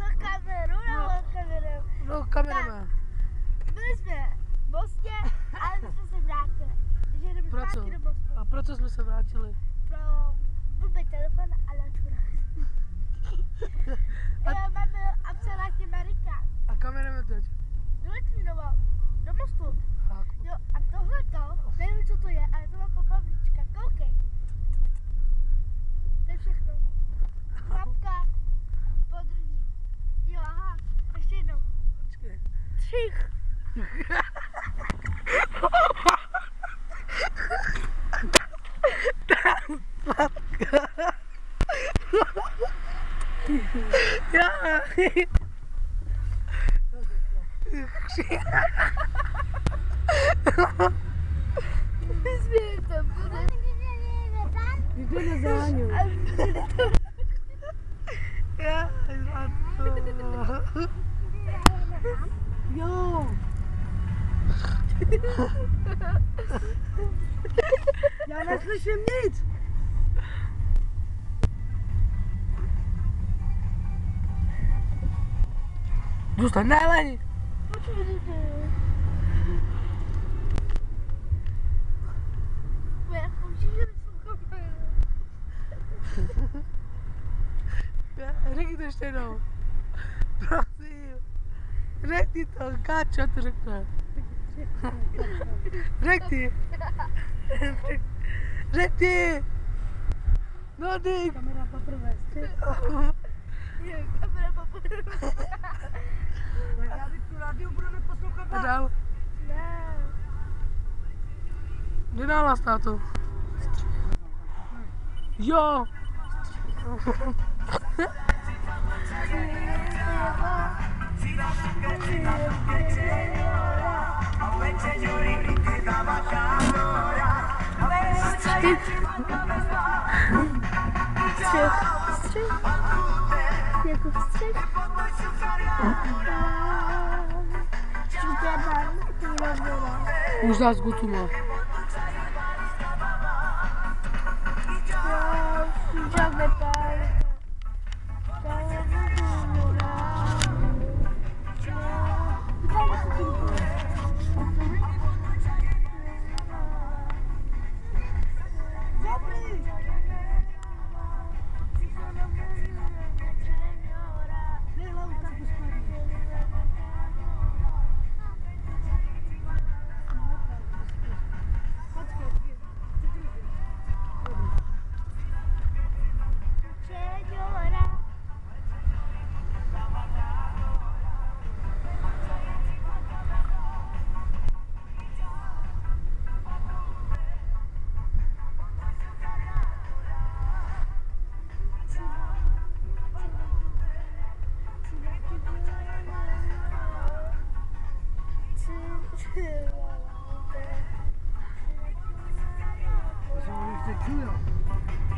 Co kameru nebo kameru? No, kamerama. Byli jsme v Mostě, ale my jsme se vrátili. Takže jdeme Pro co? zpátky do Mostu. A proč jsme se vrátili? Pro blbý telefon a lačura. Máme absolutně Marika. A kam jdeme teď? Do Litvínova, do Mostu. Jo, a tohleto, nevím co to je, ale to má popavlíčka, koukej. To je všechno. Chlapka, podrží. Jo, aha, ještě jednou. Počkej. 3. Já. Vyzvěj to, bude. Jde na záňu. Já, jo. Já neslyším nic. Zůstaň, ne, Leni. Řekni to ještě jednou. Prosím. Řekni to, Káča to řekne. Řekni. Řekni. No, ty. Kamera poprvé. Kamera poprvé. Já bych tu rádiu budu neposlouchat A dál. Ne. Jde dál, táto. Jo. Střih. Jako střih. Už nás gotuma.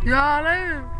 Já nevím.